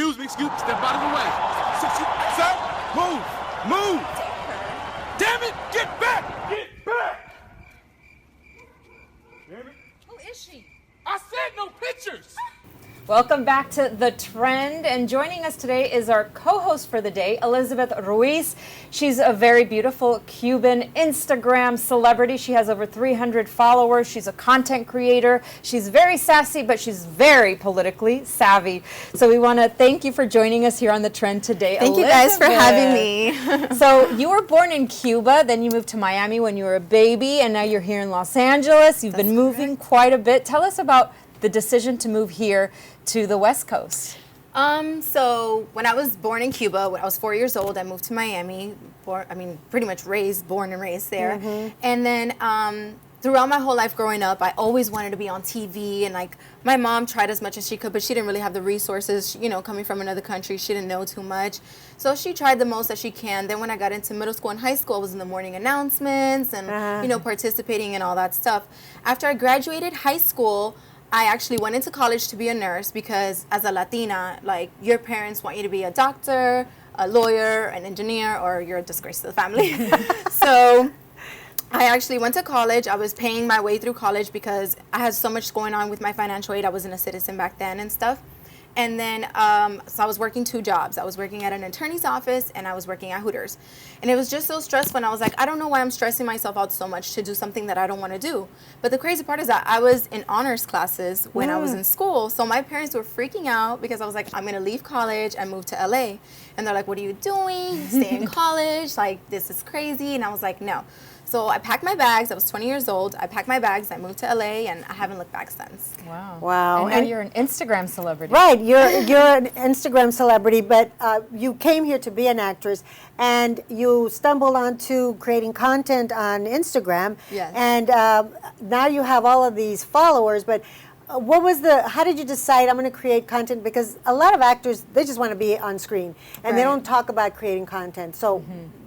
Excuse me, step out of the way. Sir, move. Damn it, get back. Damn it. Who is she? I said no pictures. Welcome back to The Trend, and joining us today is our co-host for the day, Elizabeth Ruiz. She's a very beautiful Cuban Instagram celebrity. She has over 300 followers. She's a content creator. She's very sassy, but she's very politically savvy. So we want to thank you for joining us here on The Trend today, Thank Elizabeth. you guys for having me. So you were born in Cuba, then you moved to Miami when you were a baby, and now you're here in Los Angeles. You've been moving quite a bit. Tell us about the decision to move here to the West Coast. So when I was born in Cuba, when I was 4 years old, I moved to Miami. Pretty much born and raised there. Mm-hmm. And then throughout my whole life growing up, I always wanted to be on TV. And like my mom tried as much as she could, but she didn't really have the resources. You know, coming from another country, she didn't know too much. So she tried the most that she can. Then when I got into middle school and high school, I was in the morning announcements and you know, participating in all that stuff. After I graduated high school, I actually went into college to be a nurse because as a Latina, like your parents want you to be a doctor, a lawyer, an engineer, or you're a disgrace to the family. So I actually went to college. I was paying my way through college because I had so much going on with my financial aid. I wasn't a citizen back then and stuff. And then, so I was working 2 jobs. I was working at an attorney's office and I was working at Hooters. And it was just so stressful. And I was like, I don't know why I'm stressing myself out so much to do something that I don't want to do. But the crazy part is that I was in honors classes when I was in school. So my parents were freaking out because I was like, I'm going to leave college and move to LA. And they're like, what are you doing? Stay in college. Like, this is crazy. And I was like, no. So I packed my bags. I was 20 years old. I packed my bags. I moved to LA, and I haven't looked back since. Wow. And now you're an Instagram celebrity. Right. You're an Instagram celebrity, but you came here to be an actress, and you stumbled onto creating content on Instagram. Yes. And now you have all of these followers, but how did you decide I'm going to create content? Because a lot of actors, they just want to be on screen, and they don't talk about creating content. So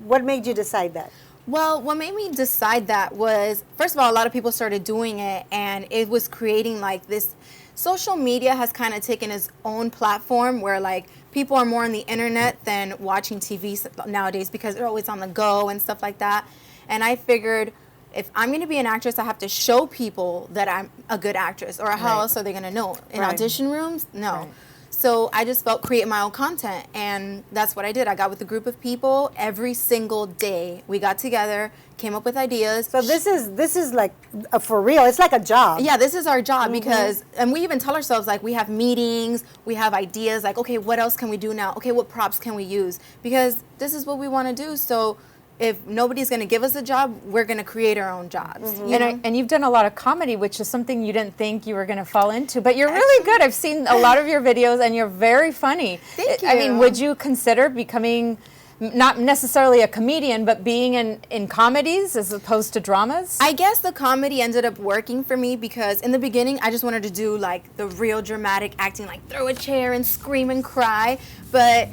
what made you decide that? Well, what made me decide that was, first of all, a lot of people started doing it, and it was creating like this. Social media has kind of taken its own platform where like people are more on the internet than watching TV nowadays because they're always on the go and stuff like that. And I figured if I'm going to be an actress, I have to show people that I'm a good actress, or how else are they going to know? In audition rooms? No. Right. So I just felt create my own content, and that's what I did. I got with a group of people every single day. We got together, came up with ideas. So this is like for real. It's like a job. Yeah, this is our job because, and we even tell ourselves like we have meetings, we have ideas like, okay, what else can we do now? Okay, what props can we use? Because this is what we want to do. So if nobody's going to give us a job, we're going to create our own jobs. And you've done a lot of comedy, which is something you didn't think you were going to fall into. But you're really good. I've seen a lot of your videos, and you're very funny. Thank you. I mean, would you consider becoming, not necessarily a comedian, but being in comedies as opposed to dramas? I guess the comedy ended up working for me because in the beginning, I just wanted to do like the real dramatic acting, like throw a chair and scream and cry. But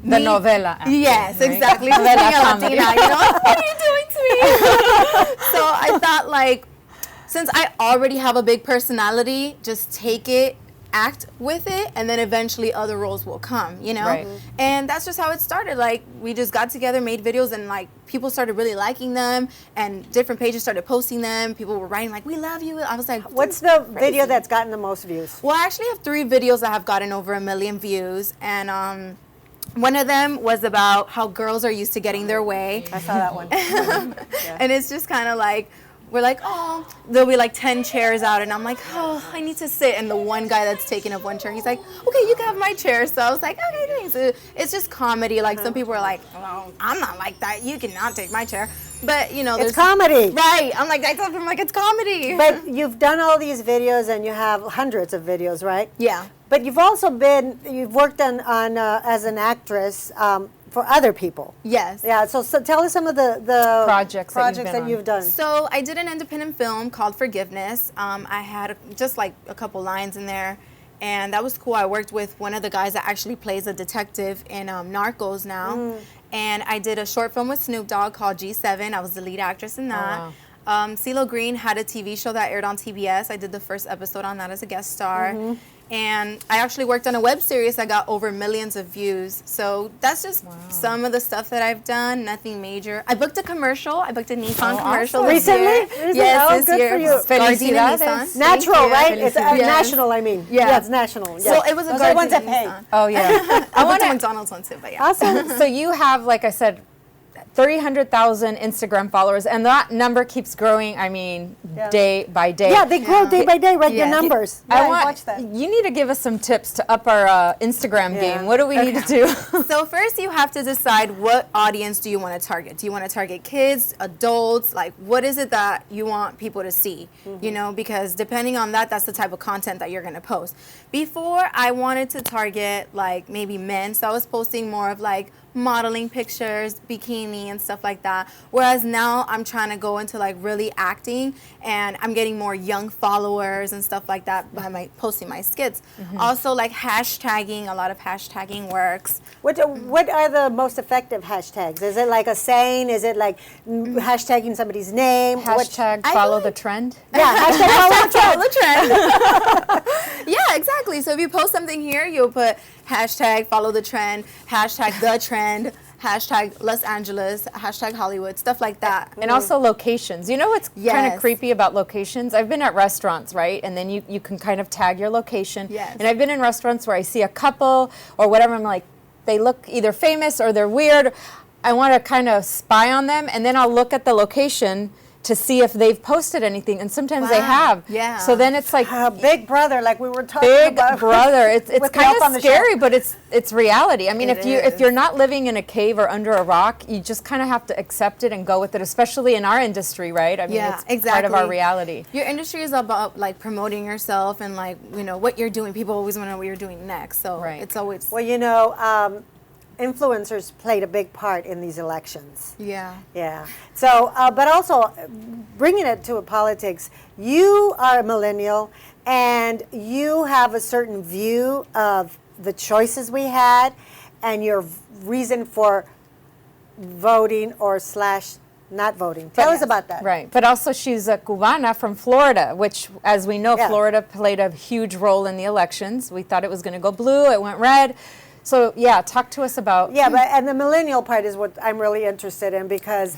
the novela acting, yes, right? Exactly. Novela comedy. Latina, you know? What are you doing to me? So I thought, like, since I already have a big personality, just take it, act with it, and then eventually other roles will come, you know? Right. And that's just how it started. Like, we just got together, made videos, and, like, people started really liking them, and different pages started posting them. People were writing, like, we love you. I was like, what's the video that's gotten the most views? Well, I actually have 3 videos that have gotten over 1 million views, and one of them was about how girls are used to getting their way. I saw that one. And it's just kind of like, we're like, oh, there'll be like 10 chairs out, and I'm like, oh, I need to sit. And the one guy that's taking up one chair, he's like, okay, you can have my chair. So I was like, okay, thanks. It's just comedy. Like, some people are like, oh, I'm not like that. You cannot take my chair. But, you know, it's comedy. Right. I'm like, I told him, like, it's comedy. But you've done all these videos, and you have hundreds of videos, right? Yeah. But you've also you've worked on as an actress for other people. Yes. Yeah, so tell us some of the projects that you've done. So I did an independent film called Forgiveness. I had just like a couple lines in there, and that was cool. I worked with one of the guys that actually plays a detective in Narcos now. And I did a short film with Snoop Dogg called G7. I was the lead actress in that. Oh, wow. CeeLo Green had a TV show that aired on TBS. I did the first episode on that as a guest star. And I actually worked on a web series that got over millions of views. So that's just some of the stuff that I've done, nothing major. I booked a commercial. I booked a Nissan commercial this Recently? year. Recently? Yes, Oh, this good year. for you. Gardena Felicidades. Nissan. Natural, Thank you. right? It's Yes. national, I mean. Yeah. It's national. So yes. it was a Those are the ones that Gardena pay. Nissan. Oh yeah. I went to McDonald's once too, but yeah. Awesome. So you have, like I said, 300,000 Instagram followers, and that number keeps growing. I mean, Yeah. day by day. Yeah, they grow day by day, right? Your Yeah. numbers. I Yeah, want watch that. you need to give us some tips to up our Instagram Yeah. game. What do we need to do? So first you have to decide what audience do you want to target. Do you want to target kids, adults? Like what is it that you want people to see? You know, because depending on that, that's the type of content that you're going to post. Before I wanted to target like maybe men, so I was posting more of like modeling pictures, bikini and stuff like that. Whereas now I'm trying to go into like really acting, and I'm getting more young followers and stuff like that by my posting my skits. Also like hashtagging, a lot of hashtagging works. What are the most effective hashtags? Is it like a saying? Is it like hashtagging somebody's name? Hashtag I follow feel the like- trend. Yeah, hashtag follow the trend. Follow the trend. Yeah, exactly. So if you post something here, you'll put hashtag follow the trend, hashtag the trend, hashtag Los Angeles, hashtag Hollywood, stuff like that. And also locations. You know what's kind Yes. of creepy about locations? I've been at restaurants, right? And then you can kind of tag your location. Yes. And I've been in restaurants where I see a couple or whatever. I'm like, they look either famous or they're weird. I want to kind of spy on them, and then I'll look at the location to see if they've posted anything, and sometimes they Wow. have. Yeah. So then it's like Big Brother, like we were talking Big about. Brother. It's with kind Yelp on of the scary, show. but it's reality. I mean, It if is. you're not living in a cave or under a rock, you just kind of have to accept it and go with it. Especially in our industry, right? I mean, Yeah, it's part of our exactly. reality. Your industry is about like promoting yourself and like, you know, what you're doing. People always want to know what you're doing next. So Right. it's always, Well, you know, influencers played a big part in these elections. yeah. Yeah. So, but also bringing it to politics, you are a millennial and you have a certain view of the choices we had and your reason for voting or slash not voting. Tell us about that. Right. But also, she's a Cubana from Florida, which, as we know, Yeah. Florida played a huge role in the elections. We thought it was going to go blue, it went red. So, yeah, talk to us about. Yeah, but and the millennial part is what I'm really interested in because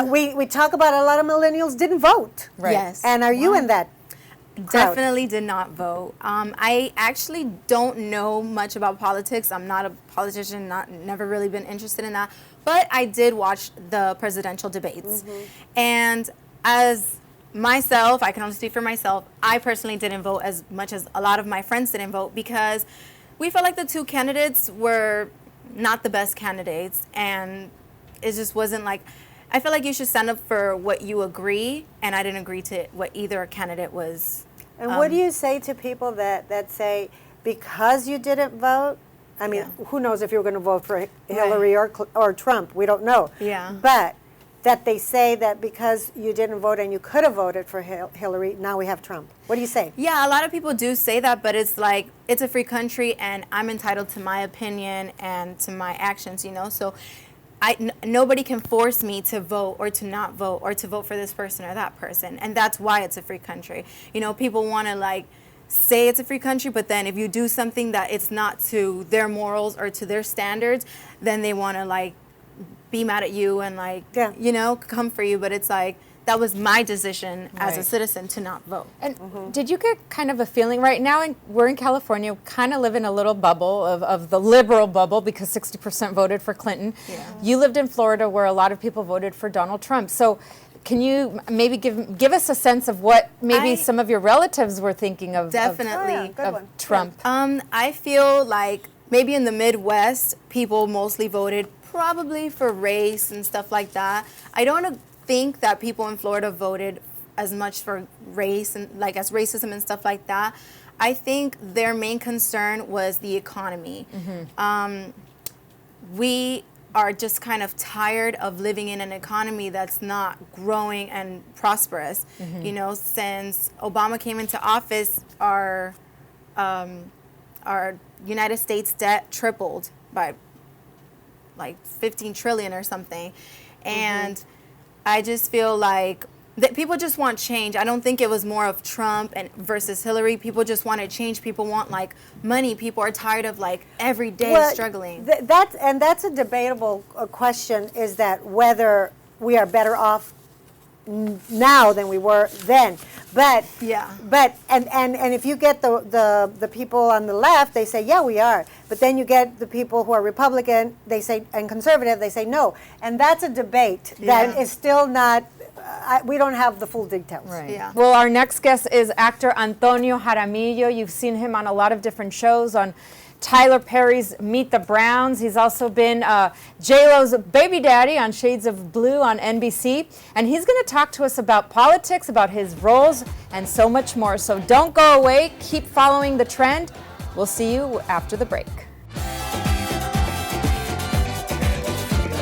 we talk about a lot of millennials didn't vote. Right. Yes. And are you in that crowd? Definitely did not vote. I actually don't know much about politics. I'm not a politician, never really been interested in that. But I did watch the presidential debates. And as myself, I can only speak for myself, I personally didn't vote as much as a lot of my friends didn't vote because we felt like the two candidates were not the best candidates. And it just wasn't like, I feel like you should stand up for what you agree, and I didn't agree to what either candidate was. And what do you say to people that say, because you didn't vote, I mean, who knows if you're going to vote for Hillary or Trump, we don't know. Yeah. But that they say that because you didn't vote and you could have voted for Hillary, now we have Trump. What do you say? Yeah, a lot of people do say that, but it's like, it's a free country, and I'm entitled to my opinion and to my actions, you know? So nobody can force me to vote or to not vote or to vote for this person or that person. And that's why it's a free country. You know, people want to like say it's a free country, but then if you do something that it's not to their morals or to their standards, then they want to like be mad at you and like, you know, come for you. But it's like, that was my decision as a Right. citizen to not vote. And did you get kind of a feeling right now, we're in California, kind of live in a little bubble of the liberal bubble because 60% voted for Clinton. Yeah. You lived in Florida where a lot of people voted for Donald Trump. So can you maybe give us a sense of what maybe some of your relatives were thinking of, Definitely. of Trump? I feel like maybe in the Midwest, people mostly voted probably for race and stuff like that. I don't think that people in Florida voted as much for race and like as racism and stuff like that. I think their main concern was the economy. We are just kind of tired of living in an economy that's not growing and prosperous. You know, since Obama came into office, our United States debt tripled by like 15 trillion or something. And I just feel like that people just want change. I don't think it was more of Trump and versus Hillary. People just want to change. People want like money. People are tired of like every day struggling. That's a debatable question, is that whether we are better off now than we were then. But Yeah. But and if you get the people on the left, they say, yeah, we are. But then you get the people who are Republican, they say, and conservative, they say no. And that's a debate that is still not, we don't have the full details. Right. Yeah. Well, our next guest is actor Antonio Jaramillo. You've seen him on a lot of different shows, on Tyler Perry's Meet the Browns. He's also been J-Lo's baby daddy on Shades of Blue on NBC. And he's going to talk to us about politics, about his roles, and so much more. So don't go away. Keep following The Trend. We'll see you after the break.